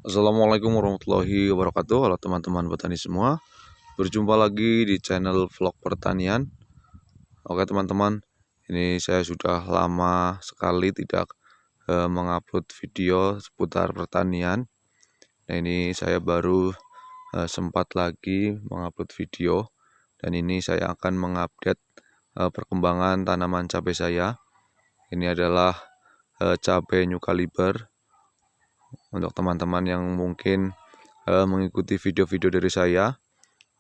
Assalamualaikum warahmatullahi wabarakatuh. Halo teman-teman petani semua, berjumpa lagi di channel vlog pertanian. Oke teman-teman, ini saya sudah lama sekali tidak mengupload video seputar pertanian. Nah ini saya baru sempat lagi mengupload video, dan ini saya akan mengupdate perkembangan tanaman cabai saya. Ini adalah cabai new caliber. Untuk teman-teman yang mungkin mengikuti video-video dari saya,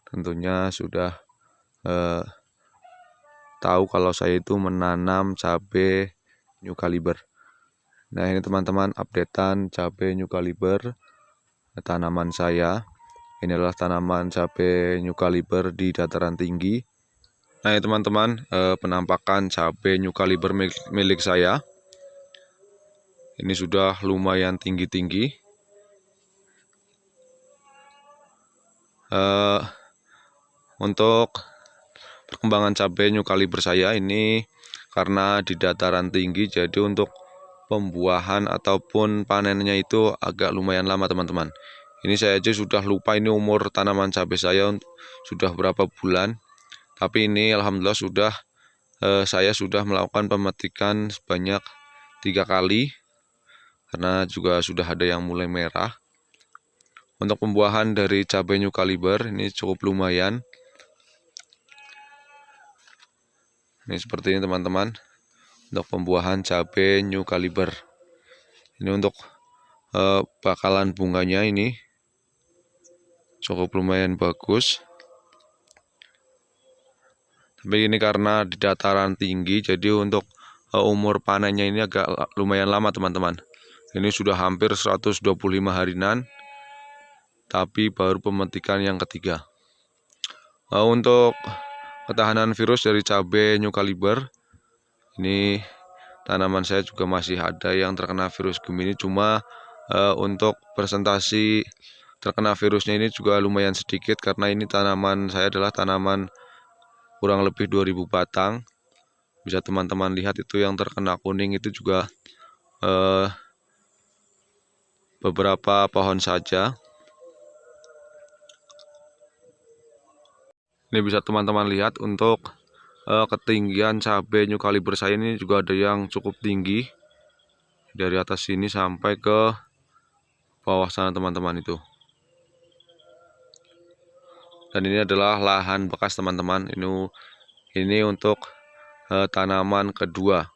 tentunya sudah tahu kalau saya itu menanam cabai new caliber. Nah ini teman-teman, updatean cabai new caliber tanaman saya. Ini adalah tanaman cabai new caliber di dataran tinggi. Nah ini teman-teman, penampakan cabai new caliber milik saya. Ini sudah lumayan tinggi-tinggi. Untuk perkembangan cabai new caliber saya ini karena di dataran tinggi, jadi untuk pembuahan ataupun panennya itu agak lumayan lama teman-teman. Ini saya aja sudah lupa ini umur tanaman cabai saya sudah berapa bulan. Tapi ini alhamdulillah saya sudah melakukan pemetikan sebanyak 3 kali, karena juga sudah ada yang mulai merah. Untuk pembuahan dari cabai new caliber ini cukup lumayan. Ini seperti ini teman-teman, untuk pembuahan cabai new caliber. Ini untuk bakalan bunganya ini cukup lumayan bagus. Tapi ini karena di dataran tinggi, jadi untuk umur panennya ini agak lumayan lama teman-teman. Ini sudah hampir 125 harinan, tapi baru pemetikan yang ketiga. Untuk ketahanan virus dari cabai new caliber, ini tanaman saya juga masih ada yang terkena virus Gemini, cuma untuk presentasi terkena virusnya ini juga lumayan sedikit, karena ini tanaman saya adalah tanaman kurang lebih 2000 batang. Bisa teman-teman lihat itu yang terkena kuning itu juga beberapa pohon saja. Ini bisa teman-teman lihat untuk ketinggian cabai new caliber saya ini juga ada yang cukup tinggi, dari atas sini sampai ke bawah sana teman-teman itu. Dan ini adalah lahan bekas teman-teman. Ini untuk tanaman kedua.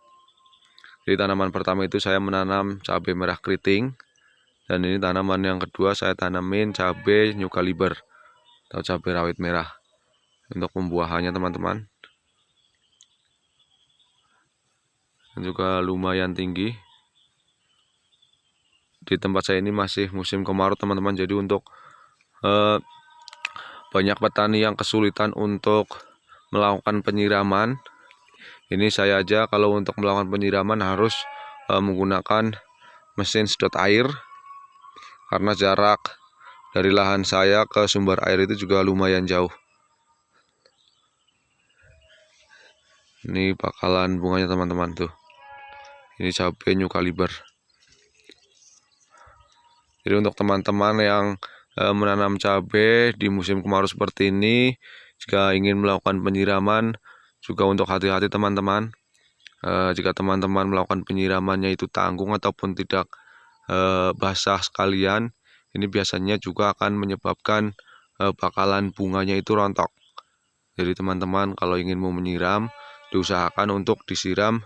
Jadi tanaman pertama itu saya menanam cabai merah keriting, dan ini tanaman yang kedua saya tanamin cabai new caliber atau cabai rawit merah. Untuk pembuahannya teman-teman juga lumayan tinggi. Di tempat saya ini masih musim kemarau teman-teman, jadi untuk banyak petani yang kesulitan untuk melakukan penyiraman. Ini saya aja kalau untuk melakukan penyiraman harus menggunakan mesin sedot air, karena jarak dari lahan saya ke sumber air itu juga lumayan jauh. Ini bakalan bunganya teman-teman tuh. Ini cabai new caliber. Jadi untuk teman-teman yang menanam cabai di musim kemarau seperti ini, jika ingin melakukan penyiraman, juga untuk hati-hati teman-teman. Jika teman-teman melakukan penyiramannya itu tanggung ataupun tidak basah sekalian, ini biasanya juga akan menyebabkan bakalan bunganya itu rontok. Jadi teman-teman kalau ingin mau menyiram, diusahakan untuk disiram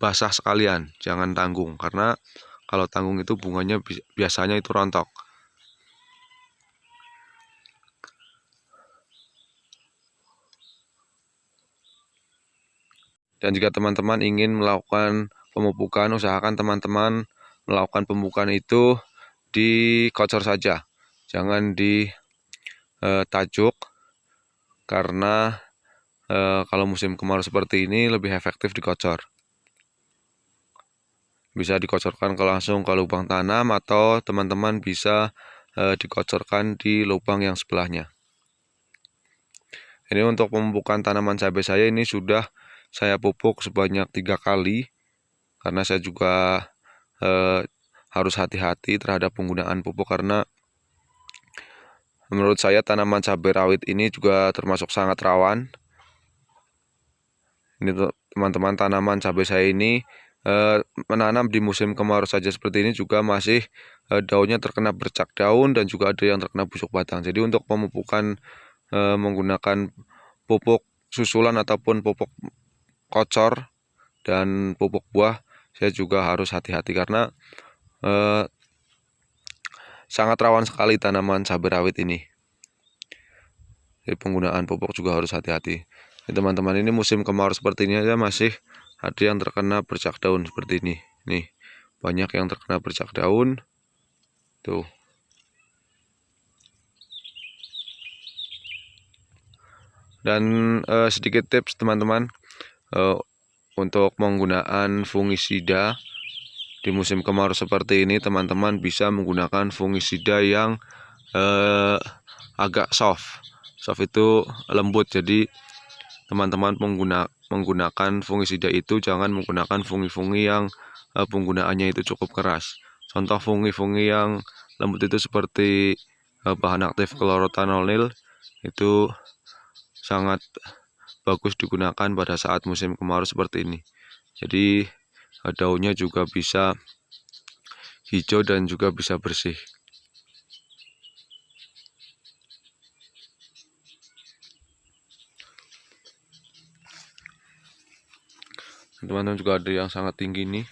basah sekalian, jangan tanggung, karena kalau tanggung itu bunganya biasanya itu rontok. Dan jika teman-teman ingin melakukan pemupukan, usahakan teman-teman melakukan pemupukan itu di kocor saja, jangan di tajuk, karena kalau musim kemarau seperti ini lebih efektif dikocor. Bisa dikocorkan langsung ke lubang tanam, atau teman-teman bisa dikocorkan di lubang yang sebelahnya. Ini untuk pemupukan tanaman cabai saya ini sudah saya pupuk sebanyak 3 kali, karena saya juga harus hati-hati terhadap penggunaan pupuk karena menurut saya tanaman cabai rawit ini juga termasuk sangat rawan. Ini teman-teman, tanaman cabai saya ini menanam di musim kemarau saja seperti ini juga masih daunnya terkena bercak daun dan juga ada yang terkena busuk batang. Jadi untuk pemupukan menggunakan pupuk susulan ataupun pupuk kocor dan pupuk buah, saya juga harus hati-hati karena sangat rawan sekali tanaman cabai rawit ini. Jadi penggunaan pupuk juga harus hati-hati. Teman-teman, ini musim kemarau seperti ini aja masih ada yang terkena bercak daun seperti ini. Nih, banyak yang terkena bercak daun. Tuh. Dan sedikit tips teman-teman, untuk penggunaan fungisida di musim kemarau seperti ini, teman-teman bisa menggunakan fungisida yang agak soft. Soft itu lembut, jadi teman-teman menggunakan fungisida itu jangan menggunakan fungi-fungi yang penggunaannya itu cukup keras. Contoh fungi-fungi yang lembut itu seperti bahan aktif klorotanonil, itu sangat bagus digunakan pada saat musim kemarau seperti ini. Jadi daunnya juga bisa hijau dan juga bisa bersih. Teman-teman, juga ada yang sangat tinggi nih.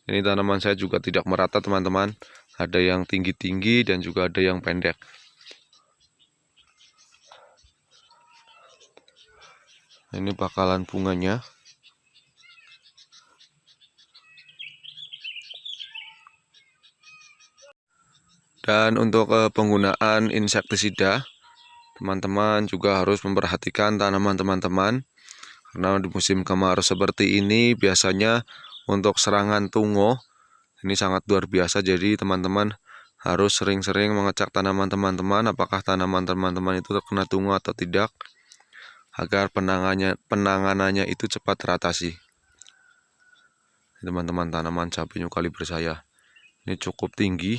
Ini tanaman saya juga tidak merata teman-teman. Ada yang tinggi-tinggi dan juga ada yang pendek. Ini bakalan bunganya. Dan untuk penggunaan insektisida, teman-teman juga harus memperhatikan tanaman teman-teman. Karena di musim kemarau seperti ini biasanya untuk serangan tungo ini sangat luar biasa. Jadi teman-teman harus sering-sering mengecek tanaman teman-teman apakah tanaman teman-teman itu terkena tungo atau tidak, agar penanganannya itu cepat teratasi. Teman-teman, tanaman cabai new kaliber saya ini cukup tinggi.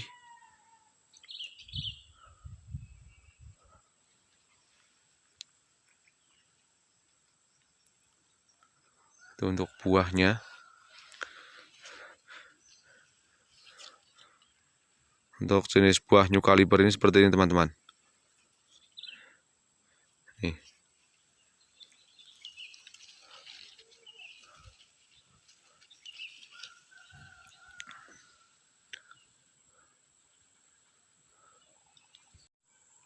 Itu untuk buahnya. Untuk jenis buah new kaliber ini seperti ini teman-teman. Nih.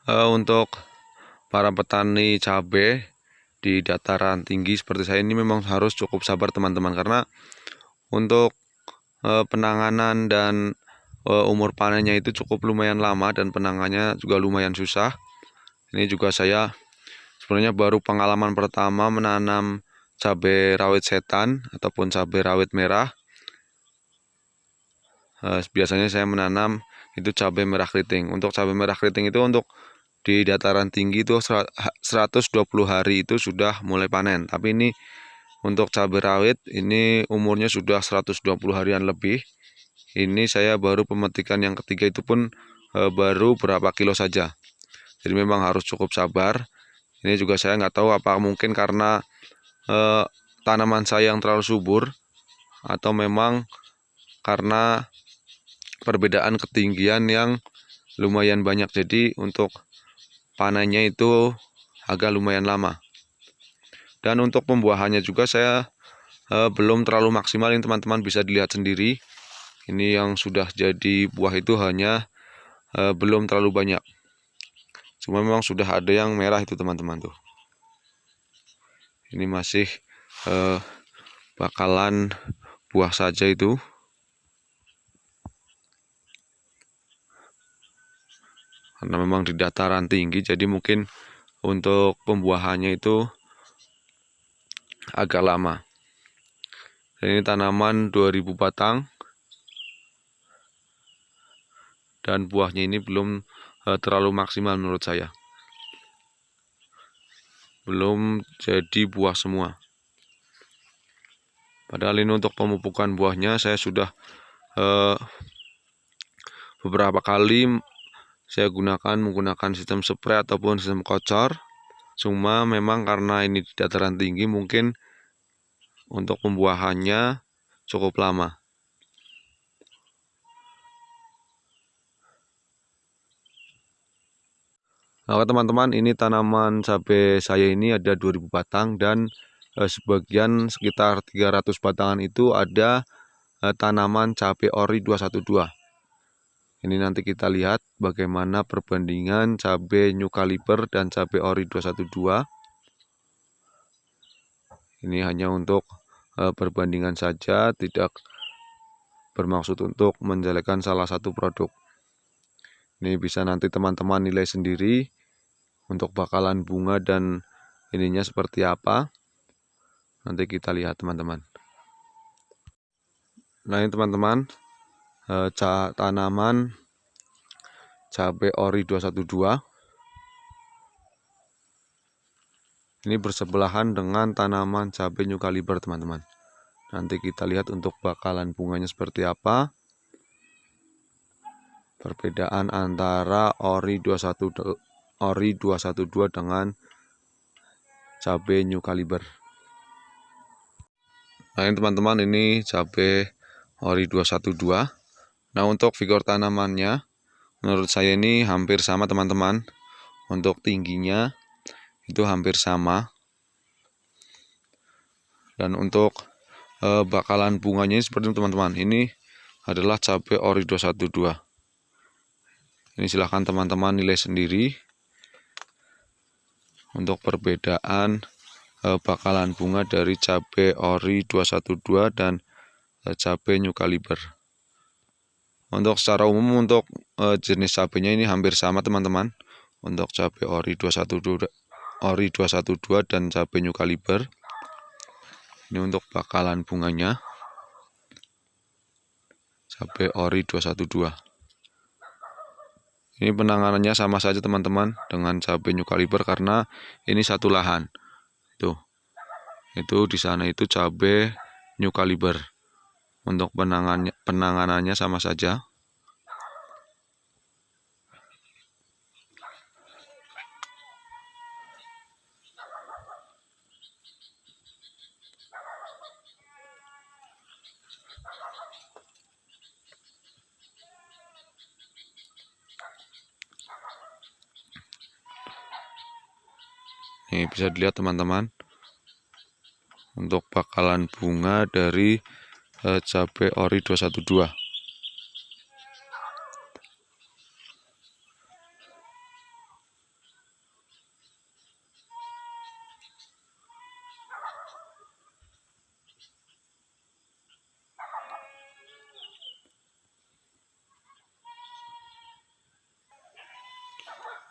Untuk para petani cabai di dataran tinggi seperti saya ini memang harus cukup sabar teman-teman, karena untuk penanganan dan umur panennya itu cukup lumayan lama dan penanganannya juga lumayan susah. Ini juga saya sebenarnya baru pengalaman pertama menanam cabai rawit setan ataupun cabai rawit merah. Biasanya saya menanam itu cabai merah keriting. Untuk cabai merah keriting itu untuk di dataran tinggi itu 120 hari itu sudah mulai panen. Tapi ini untuk cabai rawit ini umurnya sudah 120 harian lebih. Ini saya baru pemetikan yang ketiga, itu pun baru berapa kilo saja. Jadi memang harus cukup sabar. Ini juga saya nggak tahu apa mungkin karena tanaman saya yang terlalu subur atau memang karena perbedaan ketinggian yang lumayan banyak. Jadi untuk panennya itu agak lumayan lama. Dan untuk pembuahannya juga saya belum terlalu maksimal. Ini teman-teman bisa dilihat sendiri. Ini yang sudah jadi buah itu hanya belum terlalu banyak. Cuma memang sudah ada yang merah itu teman-teman tuh. Ini masih bakalan buah saja itu. Karena memang di dataran tinggi, jadi mungkin untuk pembuahannya itu agak lama. Dan ini tanaman 2000 batang. Dan buahnya ini belum terlalu maksimal menurut saya. Belum jadi buah semua. Padahal ini untuk pemupukan buahnya saya sudah beberapa kali saya menggunakan sistem spray ataupun sistem kocor. Cuma memang karena ini di dataran tinggi mungkin untuk pembuahannya cukup lama. Oke teman-teman, ini tanaman cabai saya ini ada 2000 batang dan sebagian sekitar 300 batangan itu ada tanaman cabai ori 212. Ini nanti kita lihat bagaimana perbandingan cabai new caliber dan cabai ori 212. Ini hanya untuk perbandingan saja, tidak bermaksud untuk menjelekkan salah satu produk. Ini bisa nanti teman-teman nilai sendiri untuk bakalan bunga dan ininya seperti apa. Nanti kita lihat teman-teman. Nah ini teman-teman, tanaman cabai ori 212. Ini bersebelahan dengan tanaman cabai new caliber teman-teman. Nanti kita lihat untuk bakalan bunganya seperti apa. Perbedaan antara ori 212 dengan cabai new caliber. Nah ini teman-teman, ini cabai ori 212. Nah untuk vigor tanamannya menurut saya ini hampir sama teman-teman. Untuk tingginya itu hampir sama. Dan untuk bakalan bunganya seperti itu teman-teman. Ini adalah cabai ori 212. Ini silahkan teman-teman nilai sendiri untuk perbedaan bakalan bunga dari cabai ori 212 dan cabai new caliber. Untuk secara umum untuk jenis cabainya ini hampir sama teman-teman. Untuk cabai ori 212 dan cabai new caliber. Ini untuk bakalan bunganya cabai ori 212. Ini penanganannya sama saja teman-teman dengan cabai new caliber karena ini satu lahan. Itu di sana itu cabai new caliber. Untuk penanganannya sama saja. Ini bisa dilihat teman-teman untuk bakalan bunga dari cabai ori 212.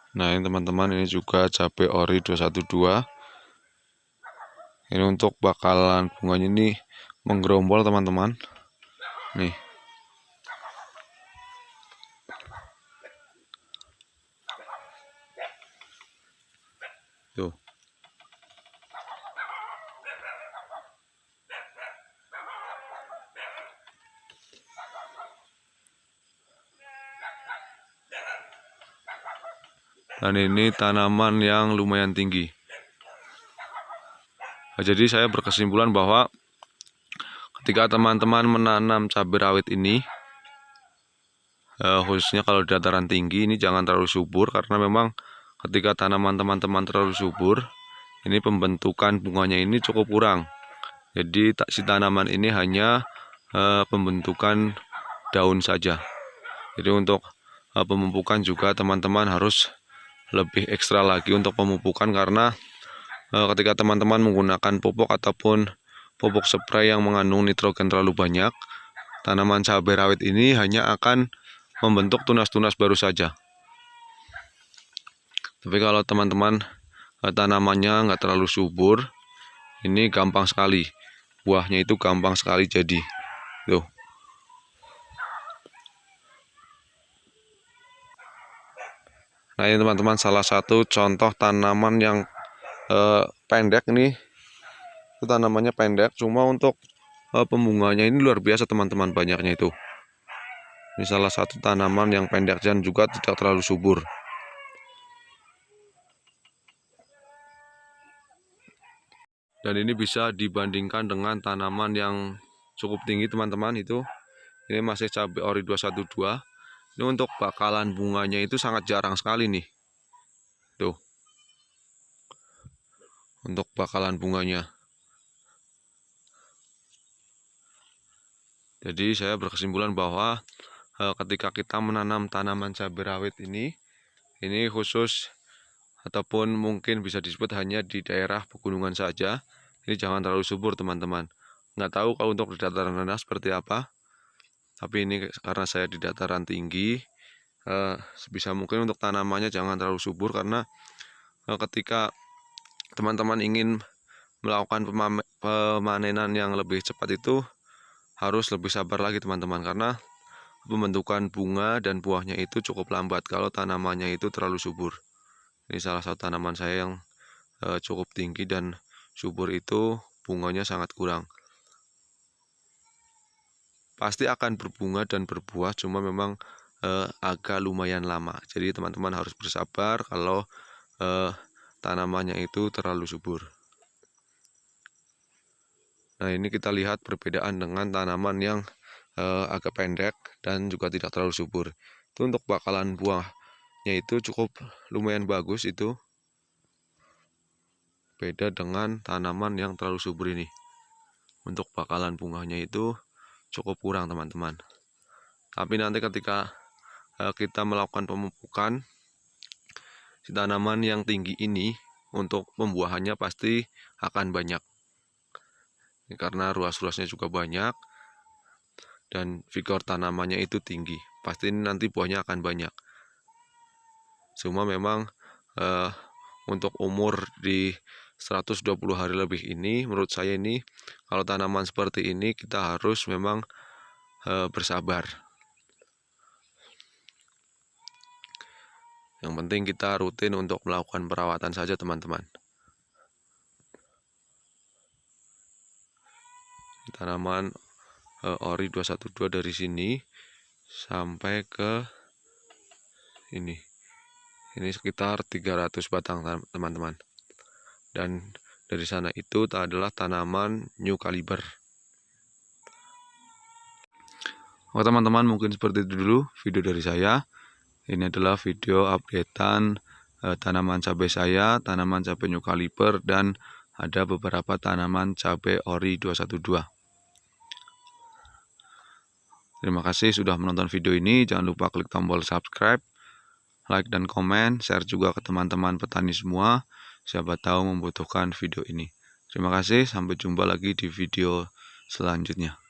Nah ini teman-teman, ini juga cabai ori 212. Ini untuk bakalan bunganya ini menggerombol teman-teman. Nih. Tuh. Dan ini tanaman yang lumayan tinggi. Nah, jadi saya berkesimpulan bahwa ketika teman-teman menanam cabai rawit ini, khususnya kalau di dataran tinggi ini jangan terlalu subur, karena memang ketika tanaman teman-teman terlalu subur, ini pembentukan bunganya ini cukup kurang. Jadi si tanaman ini hanya pembentukan daun saja. Jadi untuk pemupukan juga teman-teman harus lebih ekstra lagi untuk pemupukan, karena ketika teman-teman menggunakan pupuk ataupun pupuk spray yang mengandung nitrogen terlalu banyak, tanaman cabai rawit ini hanya akan membentuk tunas-tunas baru saja. Tapi kalau teman-teman tanamannya nggak terlalu subur, ini gampang sekali, buahnya itu gampang sekali jadi. Tuh. Nah ini teman-teman, salah satu contoh tanaman yang pendek nih. Itu tanamannya pendek, cuma untuk pembunganya ini luar biasa teman-teman, banyaknya itu. Ini salah satu tanaman yang pendek dan juga tidak terlalu subur. Dan ini bisa dibandingkan dengan tanaman yang cukup tinggi teman-teman itu. Ini masih cabai ori 212. Ini untuk bakalan bunganya itu sangat jarang sekali nih. Tuh. Untuk bakalan bunganya. Jadi saya berkesimpulan bahwa ketika kita menanam tanaman cabai rawit ini khusus ataupun mungkin bisa disebut hanya di daerah pegunungan saja. Ini jangan terlalu subur teman-teman. Nggak tahu kalau untuk di dataran rendah seperti apa. Tapi ini karena saya di dataran tinggi, sebisa mungkin untuk tanamannya jangan terlalu subur, karena ketika teman-teman ingin melakukan pemanenan yang lebih cepat itu harus lebih sabar lagi teman-teman, karena pembentukan bunga dan buahnya itu cukup lambat kalau tanamannya itu terlalu subur. Ini salah satu tanaman saya yang cukup tinggi dan subur itu bunganya sangat kurang. Pasti akan berbunga dan berbuah, cuma memang agak lumayan lama. Jadi teman-teman harus bersabar kalau tanamannya itu terlalu subur. Nah, ini kita lihat perbedaan dengan tanaman yang agak pendek dan juga tidak terlalu subur. Itu untuk bakalan buahnya itu cukup lumayan bagus itu. Beda dengan tanaman yang terlalu subur ini. Untuk bakalan bunganya itu cukup kurang teman-teman. Tapi nanti ketika kita melakukan pemupukan, si tanaman yang tinggi ini untuk pembuahannya pasti akan banyak. Ini karena ruas-ruasnya juga banyak dan vigor tanamannya itu tinggi. Pasti ini nanti buahnya akan banyak. Cuma memang untuk umur di 120 hari lebih ini, menurut saya ini kalau tanaman seperti ini kita harus memang bersabar. Yang penting kita rutin untuk melakukan perawatan saja teman-teman. Tanaman ori 212 dari sini sampai ke ini sekitar 300 batang teman-teman. Dan dari sana itu adalah tanaman new caliber. Oke teman-teman, mungkin seperti itu dulu video dari saya. Ini adalah video updatean tanaman cabai saya, tanaman cabai new caliber, dan ada beberapa tanaman cabai ori 212. Terima kasih sudah menonton video ini. Jangan lupa klik tombol subscribe, like dan komen, share juga ke teman-teman petani semua. Siapa tahu membutuhkan video ini. Terima kasih, sampai jumpa lagi di video selanjutnya.